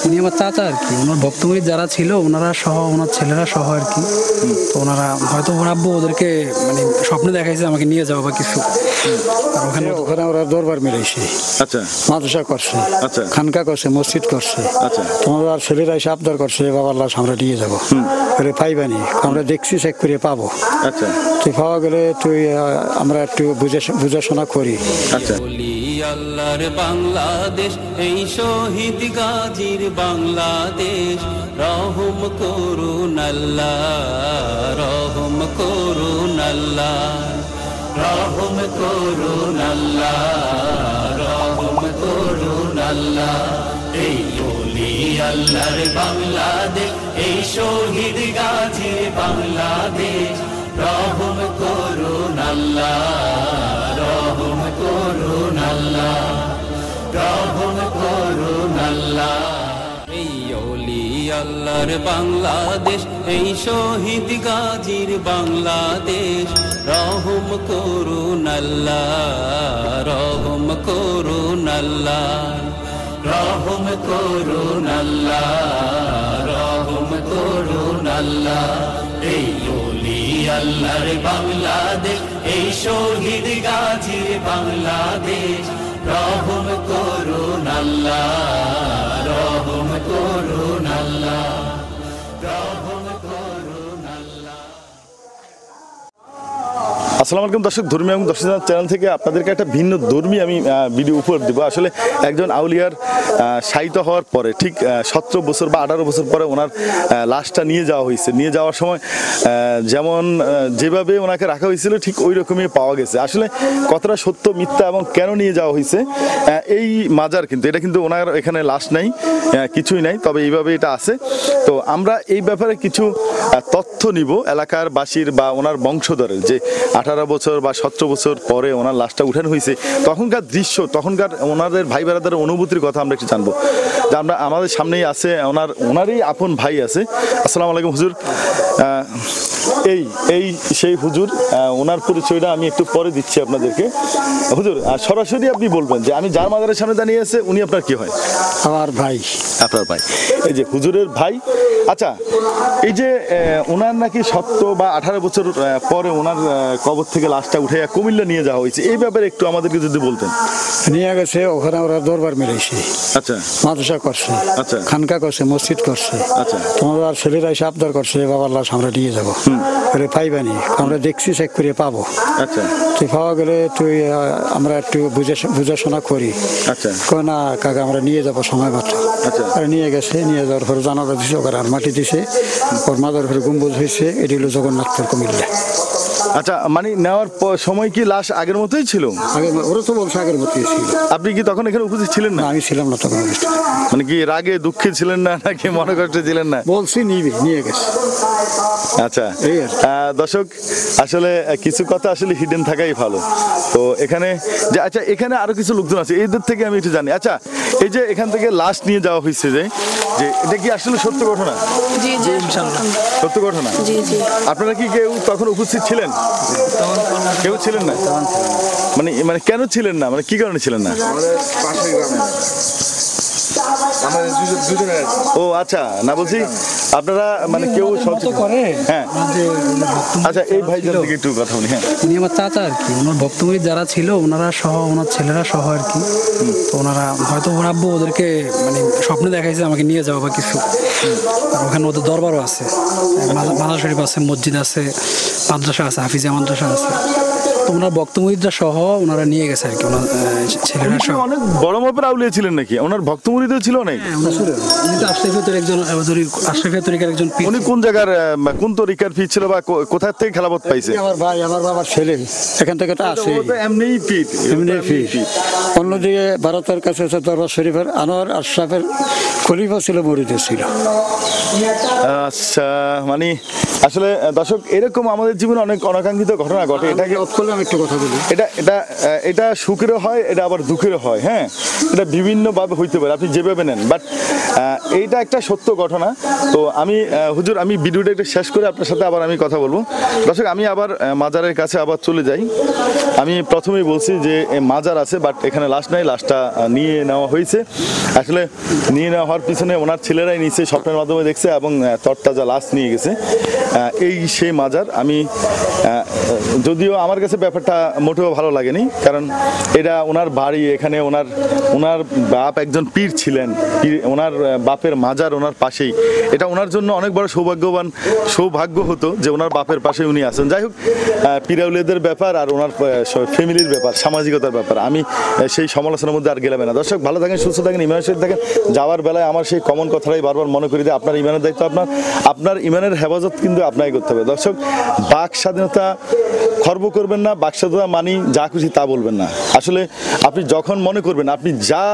উনি আমার চাচা আর কি, ওনার ভক্তমুরিদ যারা ছিল ওনারা সহ, ওনার ছেলেরা সহ আর কি। তো ওনারা হয়তো ওর আব্বু ওদেরকে মানে স্বপ্নে দেখাইছে আমাকে নিয়ে যাওয়া বা কিছু। আর ওখানে ওখানে ওরা দরবার মিলাইছে, আচ্ছা মাদ্রাসা করছে, আচ্ছা খানকা করছে, মসজিদ করছে। আচ্ছা তোমার আর ছেলেরা এসে আবদার করছে, বাবার লাশ আমরা নিয়ে যাবো, পাইবানি, আমরা দেখছি চেক করে পাবো। আচ্ছা তুই পাওয়া গেলে তুই আমরা একটু বুঝাশোনা করি। আচ্ছা আল্লাহর বাংলাদেশ, এই শহীদ গাজীর বাংলাদেশ, রহম করুন আল্লাহ, রহম করুন আল্লাহ, রহম করুন আল্লাহ, রহম করুন আল্লাহ। এই ওলি আল্লাহর বাংলাদেশ, এই শহীদ গাজীর বাংলাদেশ, রহম করুন আল্লাহ, রহম করুন আল্লাহ, রহম করুন আল্লাহ। এই ওলি আল্লাহর বাংলাদেশ, এই শহীদ গাজীর বাংলাদেশ, রহম করুন আল্লাহ, রহম করুন আল্লাহ, রহম করুন আল্লাহ, রহম করুন আল্লাহ। এই ওলি আল্লাহর বাংলাদেশ, এই শহীদ গাজীর বাংলাদেশ, রহম করুন আল্লাহ, রহম করুন আল্লাহ, রহম করুন আল্লাহ। আসসালামু আলাইকুম দর্শক, ধর্মীয় এবং দর্শক চ্যানেল থেকে আপনাদেরকে একটা ভিন্ন ধর্মী আমি ভিডিও উপহার দেবো। আসলে একজন আউলিয়ার শায়িত হওয়ার পরে ঠিক 17 বছর বা 18 বছর পরে ওনার লাশটা নিয়ে যাওয়া হয়েছে। নিয়ে যাওয়ার সময় যেমন যেভাবে ওনাকে রাখা হয়েছিল ঠিক ওই রকমই পাওয়া গেছে। আসলে কতটা সত্য মিথ্যা এবং কেন নিয়ে যাওয়া হয়েছে, এই মাজার কিন্তু এটা কিন্তু ওনার এখানে লাশ নাই, কিছুই নাই, তবে এইভাবে এটা আছে। তো আমরা এই ব্যাপারে কিছু তথ্য নিব এলাকার বাসীর বা ওনার বংশধরের, যে 18 বছর বা 17 বছর পরে ওনার লাশটা উঠানো হয়েছে, তখনকার দৃশ্য, তখনকার ওনাদের ভাই বেড়াদের অনুভূতির কথা আমরা একটু জানবো। যে আমরা আমাদের সামনেই আছে ওনারই আপন ভাই আছে। আসসালামু আলাইকুম হুজুর। এই সেই হুজুর, ওনার পরিচয়টা আমি একটু পরে দিচ্ছি আপনাদেরকে। হুজুর সরাসরি আপনি বলবেন যে আমি যার মাজারের সামনে দাঁড়িয়ে আছে উনি আপনার কি হয়? আমার ভাই। আপনার ভাই, এই যে হুজুরের ভাই। আচ্ছা, এই যে ওনার নাকি 17 বা 18 বছর পরে ওনার কবর থেকে লাশটা উঠে কুমিল্লা নিয়ে যাওয়া হয়েছে, এই ব্যাপারে একটু আমাদেরকে যদি বলতেন। নিয়ে গেছে, ওখানে ওরা দরবার মিলাইছে, আচ্ছা মাদ্রাসা করছে, আচ্ছা খানকা করছে, মসজিদ করছে। আচ্ছা তোমার আর ছেলেরা এসে আবদার করছে, বাবার লাশ আমরা নিয়ে যাবো, পাইবানি, আমরা দেখছি চেক করে পাবো। আচ্ছা তুই পাওয়া গেলে তুই আমরা একটু বুঝাশোনা করি। আচ্ছা কয় না কাকা আমরা নিয়ে যাবো সময় মতো। আচ্ছা আর নিয়ে গেছে, নিয়ে যাওয়ার পরে জানাজা দিছে, ওখানে আর মাটি দিছে, ওর মাজার ঘরে গম্বুজ হয়েছে। এটি হলো জগন্নাথপুর কুমিল্লা। আচ্ছা, মানে নেওয়ার সময় কি লাশ আগের মতোই ছিল? আগে ওরা তো বলছে আগের মতোই ছিল। আপনি কি তখন এখানে উপস্থিত ছিলেন না? আমি ছিলাম না তখন। মানে কি রাগে দুঃখে ছিলেন না নাকি মনে কষ্টে ছিলেন না? বলছি নিয়ে গেছে। আচ্ছা দর্শক, আসলে কিছু কথা আসলে হিডেন থাকাই ভালো। তো এখানে যে আচ্ছা, এখানে আরো কিছু লোকজন আছে, এদের থেকে আমি একটু জানি। আচ্ছা, এই যে এখান থেকে লাশ নিয়ে যাওয়া হয়েছে, যে এটা কি আসলে সত্য ঘটনা? জি জি ইনশাআল্লাহ সত্য ঘটনা। জি জি। আপনারা কি কেউ তখন উপস্থিত ছিলেন? কেউ ছিলেন না? মানে কেন ছিলেন না, মানে কি কারণে ছিলেন না? ও আচ্ছা, না বলছি আপনারা মানে কেউ করে। হ্যাঁ আচ্ছা, এই ভাইজান থেকে একটু কথা বলি। হ্যাঁ, উনি আমার চাচা আর কি, ওনার ভক্তমুরিদ যারা ছিল ওনারা সহ, ওনার ছেলেরা সহ আর কি। তো ওনারা হয়তো ওর আব্বু ওদেরকে মানে স্বপ্নে দেখাইছে আমাকে নিয়ে যাওয়া বা কিছু। আর ওখানে ওদের দরবারও আছে, মাজার শরীফ আছে, মসজিদ আছে, মাদ্রাসা আছে, হাফিজিয়া মাদ্রাসা আছে। তো ওনার ভক্তমুরিদরা সহ ওনারা নিয়ে গেছে আর কি, ওনার ছেলেরা সহ। অনেক বড় মাপের আউলিয়া ছিলেন নাকি? ওনার ভক্ত মুরিদও ছিল অনেক? উনি তো আশরাফিয়া তরিকার একজন পীর। উনি কোন জায়গার কোন তরিকার পীর ছিল বা কোথা থেকে খেলাফত পাইছে? আমার ভাই, আমার বাবার ছেলে এখান থেকে তো আসে। ও তো এমনিই পীর, এমনি পীর। অন্যদিকে ভারতের কাছে আছে দরবার শরীফের আনোয়ার আশরাফের খলিফা ছিল, মরিদ ছিল। আচ্ছা, মানে আসলে দর্শক, এরকম আমাদের জীবনে অনেক অনাকাঙ্ক্ষিত ঘটনা ঘটে। এটাকে আমি একটু কথা বলি, এটা সুখেরও হয়, এটা আবার দুঃখেরও হয়। হ্যাঁ, এটা বিভিন্নভাবে হইতে পারে, আপনি যেভাবে নেন। বাট এইটা একটা সত্য ঘটনা। তো আমি হুজুর আমি ভিডিওটা একটু শেষ করে আপনার সাথে আবার আমি কথা বলবো। দর্শক আমি আবার মাজারের কাছে আবার চলে যাই। আমি প্রথমেই বলছি যে মাজার আছে, বাট এখানে লাশ নাই, লাশটা নিয়ে নেওয়া হয়েছে। আসলে নিয়ে নেওয়া হওয়ার পিছনে ওনার ছেলেরাই নিচে স্বপ্নের মাধ্যমে দেখছে এবং তরতাজা লাশ নিয়ে গেছে। এই সেই মাজার। আমি যদিও আমার কাছে ব্যাপারটা মোটেও ভালো লাগেনি, কারণ এটা ওনার বাড়ি, এখানে ওনার বাপ একজন পীর ছিলেন, ওনার বাপের মাজার ওনার পাশেই। এটা ওনার জন্য অনেক বড় সৌভাগ্য হতো যে ওনার বাপের পাশে উনি আছেন। যাই হোক, পীরাউলিয়াদের ব্যাপার আর ওনার ফ্যামিলির ব্যাপার, সামাজিকতার ব্যাপার, আমি সেই সমালোচনার মধ্যে আর গেলাম না। দর্শক ভালো থাকেন, সুস্থ থাকেন, ইমানের সহিত থাকেন। যাওয়ার বেলায় আমার সেই কমন কথাটাই বারবার মনে করি যে আপনার ইমানের দায়িত্ব আপনার ইমানের হেফাজত কিন্তু আপনাকে করতে হবে। দর্শক, বাক স্বাধীনতা খর্ব করবেন না, বাক স্বাধীনতা মানি যা খুশি তা বলবেন না। আসলে আপনি যখন মনে করবেন আপনি যা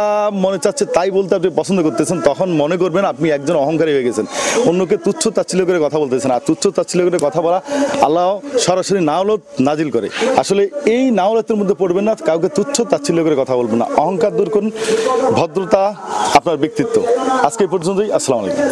মনে চাচ্ছে তাই বলতে আপনি পছন্দ করতেছেন, তখন মনে করবেন আপনি একজন অহংকারী হয়ে গেছেন, অন্যকে তুচ্ছ তাচ্ছিল্য করে কথা বলতেছেন। আর তুচ্ছ তাচ্ছিল্য করে কথা বলা আল্লাহ সরাসরি নাওলত নাজিল করে। আসলে এই নাওলতের মধ্যে পড়বেন না, কাউকে তুচ্ছ তাচ্ছিল্য করে কথা বলবেন না। অহংকার দূর করুন, ভদ্রতা আপনার ব্যক্তিত্ব। আজকে এই পর্যন্তই। আসসালামু আলাইকুম।